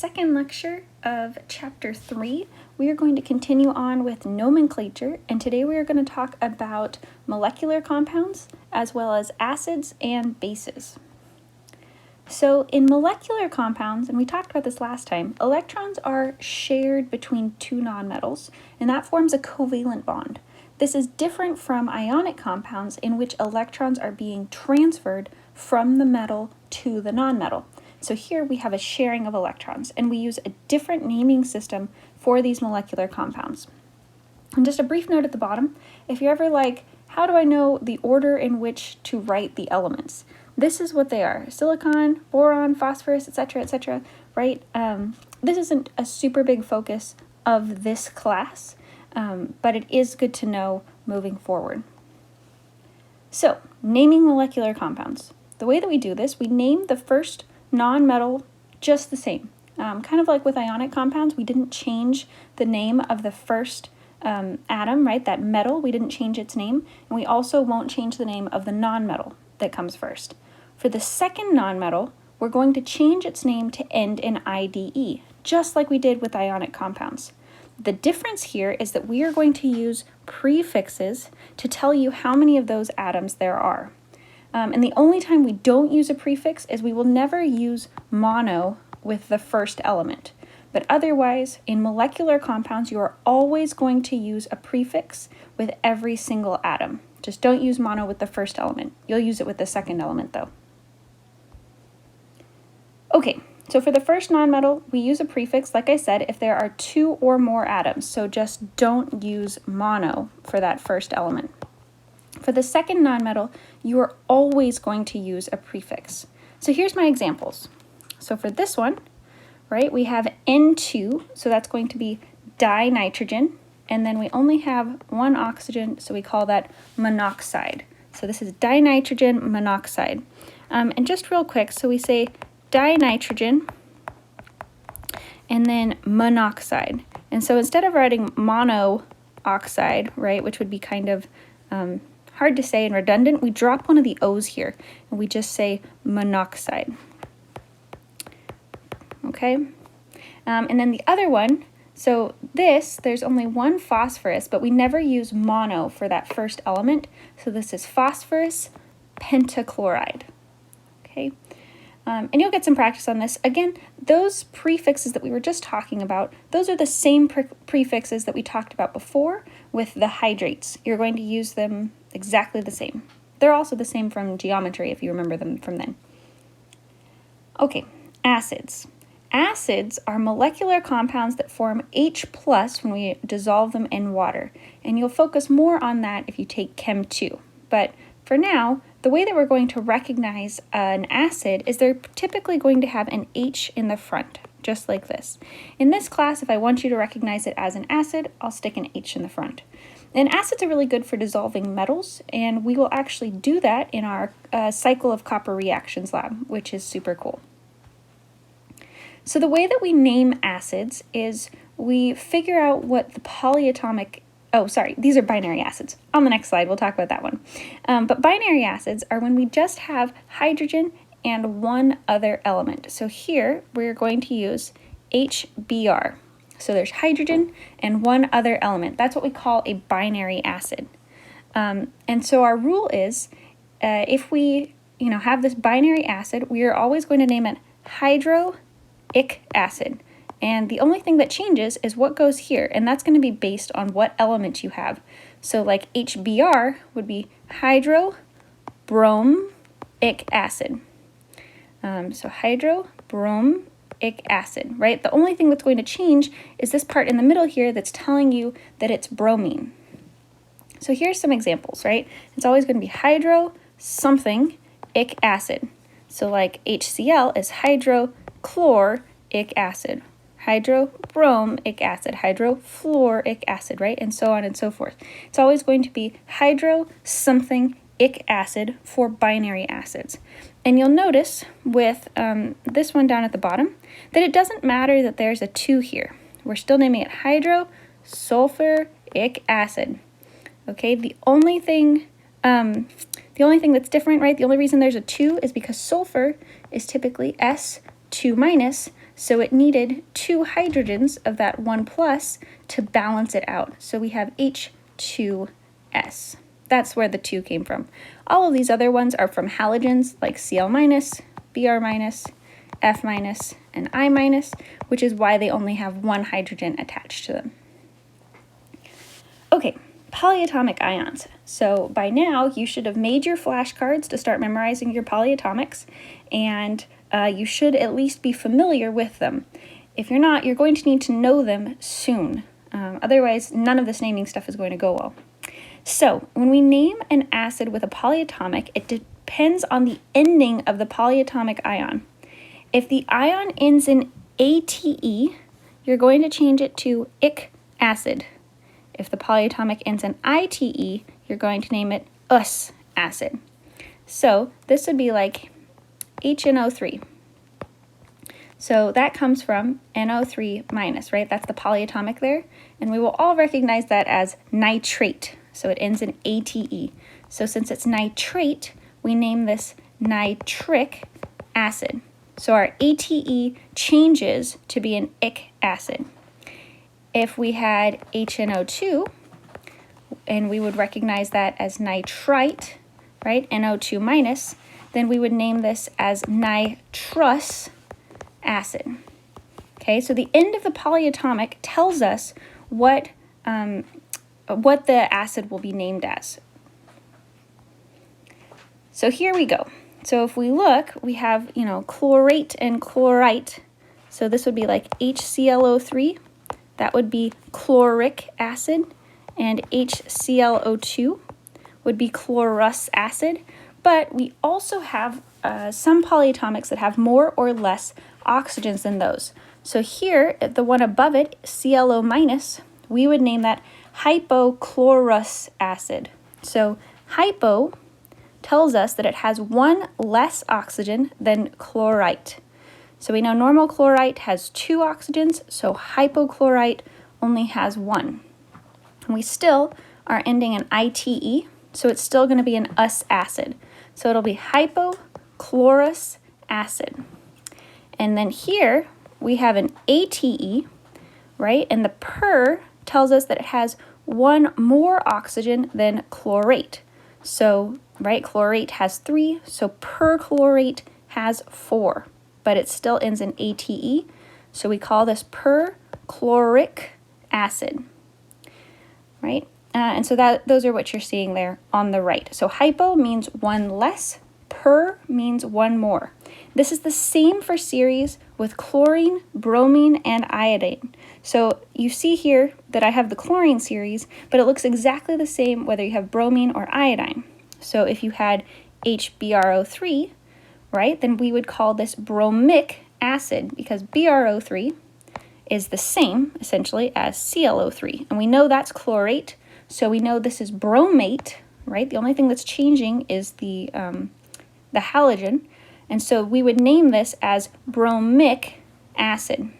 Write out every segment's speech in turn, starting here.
second lecture of Chapter 3. We are going to continue on with nomenclature, and today we are going to talk about molecular compounds as well as acids and bases. So in molecular compounds, and we talked about this last time, electrons are shared between two nonmetals, and that forms a covalent bond. This is different from ionic compounds in which electrons are being transferred from the metal to the nonmetal. So here we have a sharing of electrons, and we use a different naming system for these molecular compounds. And just a brief note at the bottom, if you're ever like, how do I know the order in which to write the elements? This is what they are: silicon, boron, phosphorus, etc., right? This isn't a super big focus of this class, but it is good to know moving forward. So, naming molecular compounds. The way that we do this, we name the first non-metal just the same. Kind of like with ionic compounds, we didn't change the name of the first atom, right? That metal, we didn't change its name, and we also won't change the name of the non-metal that comes first. For the second non-metal, we're going to change its name to end in IDE, just like we did with ionic compounds. The difference here is that we are going to use prefixes to tell you how many of those atoms there are. And the only time we don't use a prefix is we will never use mono with the first element. But otherwise, in molecular compounds, you are always going to use a prefix with every single atom. Just don't use mono with the first element. You'll use it with the second element, though. Okay, so for the first nonmetal, we use a prefix, like I said, if there are two or more atoms. So just don't use mono for that first element. For the second nonmetal, you are always going to use a prefix. So here's my examples. So for this one, right, we have N2, so that's going to be dinitrogen, and then we only have one oxygen, so we call that monoxide. So this is dinitrogen monoxide. And just real quick, so we say dinitrogen and then monoxide. And so instead of writing monoxide, right, which would be kind of hard to say and redundant, we drop one of the O's here and we just say monoxide. Okay, and then the other one, so there's only one phosphorus, but we never use mono for that first element. So this is phosphorus pentachloride. Okay, and you'll get some practice on this. Again, those prefixes that we were just talking about, those are the same prefixes that we talked about before with the hydrates. You're going to use them exactly the same. They're also the same from geometry if you remember them from then. Okay, acids. Acids are molecular compounds that form H+ when we dissolve them in water. And you'll focus more on that if you take Chem 2. But for now, the way that we're going to recognize an acid is they're typically going to have an H in the front, just like this. In this class, if I want you to recognize it as an acid, I'll stick an H in the front. And acids are really good for dissolving metals, and we will actually do that in our cycle of copper reactions lab, which is super cool. So the way that we name acids is we figure out what the polyatomic, these are binary acids. On the next slide, we'll talk about that one. But binary acids are when we just have hydrogen and one other element. So here, we're going to use HBr. So there's hydrogen and one other element. That's what we call a binary acid. And so our rule is, if we have this binary acid, we are always going to name it hydroic acid. And the only thing that changes is what goes here, and that's going to be based on what element you have. So like HBr would be hydrobromic acid. So hydrobromic acid, right? The only thing that's going to change is this part in the middle here that's telling you that it's bromine. So here's some examples, right? It's always going to be hydro something ic acid. So like HCl is hydrochloric acid, hydrobromic acid, hydrofluoric acid, right? And so on and so forth. It's always going to be hydro something ic acid for binary acids. And you'll notice with this one down at the bottom that it doesn't matter that there's a 2 here. We're still naming it hydrosulfuric acid. Okay, the only thing that's different, right? The only reason there's a 2 is because sulfur is typically S2-, So it needed 2 hydrogens of that 1 plus to balance it out. So we have H2S. That's where the 2 came from. All of these other ones are from halogens like Cl-, Br-, F-, and I-, which is why they only have 1 hydrogen attached to them. Okay, polyatomic ions. So by now, you should have made your flashcards to start memorizing your polyatomics, and you should at least be familiar with them. If you're not, you're going to need to know them soon. Otherwise, none of this naming stuff is going to go well. So when we name an acid with a polyatomic, it depends on the ending of the polyatomic ion. If the ion ends in ATE, you're going to change it to ic acid. If the polyatomic ends in ITE, you're going to name it us acid. So this would be like HNO3. So that comes from NO3 minus, right? That's the polyatomic there. And we will all recognize that as nitrate. So it ends in ATE. So since it's nitrate, we name this nitric acid. So our ATE changes to be an ic acid. If we had HNO2, and we would recognize that as nitrite, right, NO2 minus, then we would name this as nitrous acid. Okay, so the end of the polyatomic tells us what the acid will be named as. So here we go. So if we look, we have, chlorate and chlorite. So this would be like HClO3. That would be chloric acid. And HClO2 would be chlorous acid. But we also have some polyatomics that have more or less oxygens than those. So here, the one above it, ClO minus, we would name that hypochlorous acid. So hypo tells us that it has 1 less oxygen than chlorite. So we know normal chlorite has 2 oxygens, so hypochlorite only has 1. And we still are ending in ITE, so it's still going to be an us acid. So it'll be hypochlorous acid. And then here we have an ATE, right? And the per tells us that it has 1 more oxygen than chlorate. So, right, chlorate has 3, so perchlorate has 4, but it still ends in ATE, so we call this perchloric acid, right? And so those are what you're seeing there on the right. So hypo means 1 less, per means 1 more. This is the same for series with chlorine, bromine, and iodine. So you see here that I have the chlorine series, but it looks exactly the same whether you have bromine or iodine. So if you had HBrO3, right, then we would call this bromic acid because BrO3 is the same, essentially, as ClO3. And we know that's chlorate, so we know this is bromate, right? The only thing that's changing is the halogen. And so we would name this as bromic acid.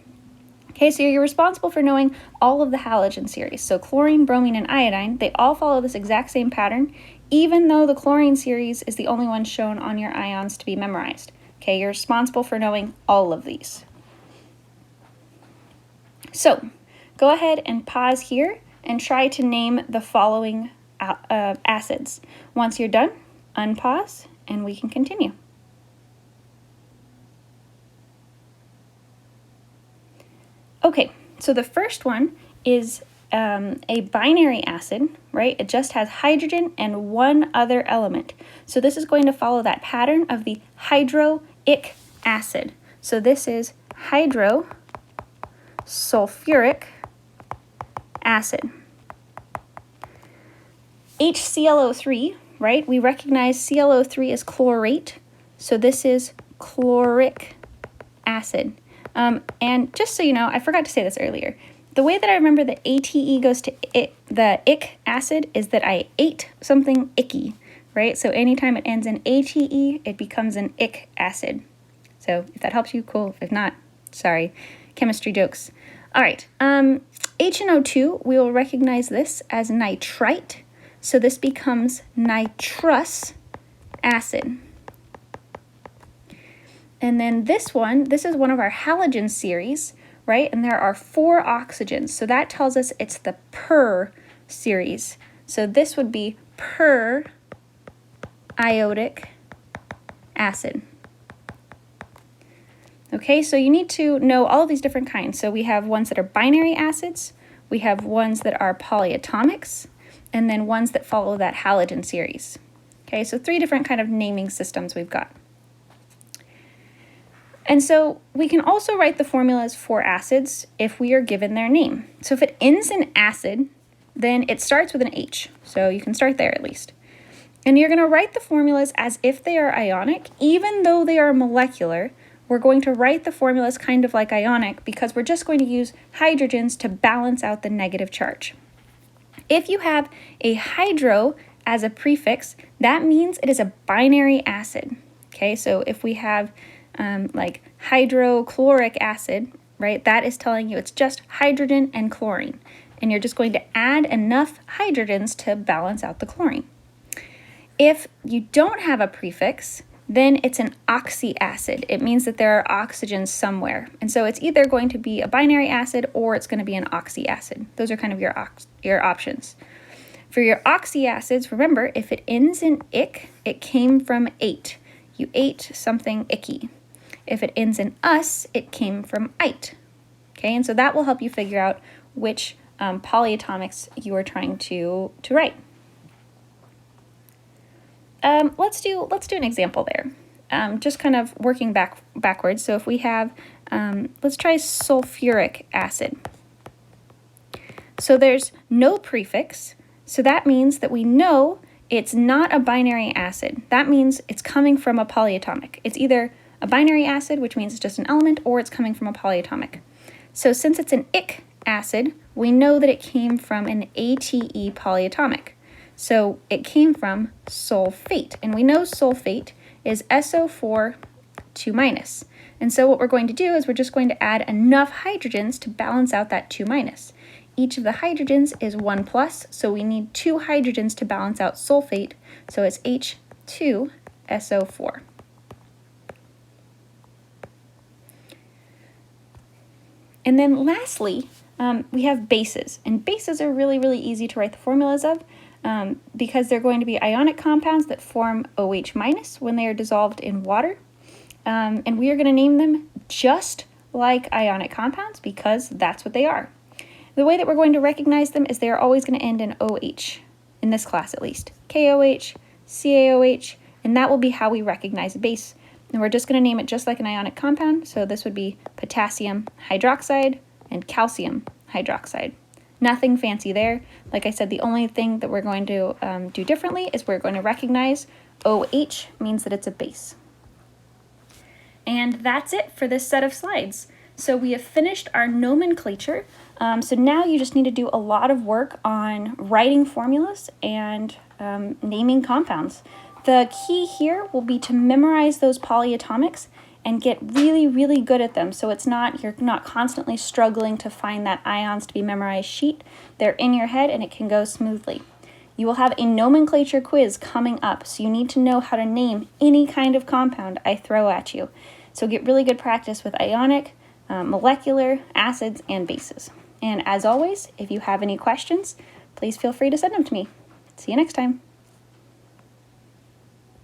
Okay, so you're responsible for knowing all of the halogen series. So chlorine, bromine, and iodine, they all follow this exact same pattern, even though the chlorine series is the only one shown on your ions to be memorized. Okay, you're responsible for knowing all of these. So go ahead and pause here and try to name the following acids. Once you're done, unpause and we can continue. Okay, so the first one is a binary acid, right? It just has hydrogen and 1 other element. So this is going to follow that pattern of the hydroic acid. So this is hydrosulfuric acid. HClO3, right? We recognize ClO3 as chlorate. So this is chloric acid. And just so you know, I forgot to say this earlier. The way that I remember the ATE goes to the ic acid is that I ate something icky, right? So anytime it ends in ATE, it becomes an ic acid. So if that helps you, cool. If not, sorry. Chemistry jokes. All right. HNO2, we will recognize this as nitrite. So this becomes nitrous acid. And then this is one of our halogen series, right? And there are 4 oxygens. So that tells us it's the per series. So this would be per iodic acid. Okay, so you need to know all of these different kinds. So we have ones that are binary acids, we have ones that are polyatomics, and then ones that follow that halogen series. Okay, so 3 different kind of naming systems we've got. And so we can also write the formulas for acids if we are given their name. So if it ends in acid, then it starts with an H. So you can start there at least. And you're going to write the formulas as if they are ionic, even though they are molecular. We're going to write the formulas kind of like ionic because we're just going to use hydrogens to balance out the negative charge. If you have a hydro as a prefix, that means it is a binary acid. Okay, so if we have like hydrochloric acid, right, that is telling you it's just hydrogen and chlorine. And you're just going to add enough hydrogens to balance out the chlorine. If you don't have a prefix, then it's an oxy acid. It means that there are oxygens somewhere. And so it's either going to be a binary acid or it's going to be an oxy acid. Those are kind of your options. For your oxy acids, remember, if it ends in ick, it came from ate. You ate something icky. If it ends in us, it came from ite. Okay, and so that will help you figure out which polyatomics you are trying to write. Let's do an example there. Just kind of working backwards. So if we have, let's try sulfuric acid. So there's no prefix. So that means that we know it's not a binary acid. That means it's coming from a polyatomic. It's either a binary acid, which means it's just an element, or it's coming from a polyatomic. So since it's an ick acid, we know that it came from an ATE polyatomic. So it came from sulfate, and we know sulfate is SO4 2-. And so what we're going to do is we're just going to add enough hydrogens to balance out that 2-. Each of the hydrogens is 1+, so we need 2 hydrogens to balance out sulfate, so it's H2SO4. And then lastly, we have bases, and bases are really, really easy to write the formulas of. Because they're going to be ionic compounds that form OH- when they are dissolved in water. And we are going to name them just like ionic compounds because that's what they are. The way that we're going to recognize them is they are always going to end in OH, in this class at least. KOH, CaOH, and that will be how we recognize a base. And we're just going to name it just like an ionic compound, so this would be potassium hydroxide and calcium hydroxide. Nothing fancy there. Like I said, the only thing that we're going to do differently is we're going to recognize OH means that it's a base. And that's it for this set of slides. So we have finished our nomenclature. So now you just need to do a lot of work on writing formulas and naming compounds. The key here will be to memorize those polyatomics and get really, really good at them. So you're not constantly struggling to find that ions to be memorized sheet. They're in your head and it can go smoothly. You will have a nomenclature quiz coming up, so you need to know how to name any kind of compound I throw at you. So get really good practice with ionic, molecular, acids, and bases. And as always, if you have any questions, please feel free to send them to me. See you next time.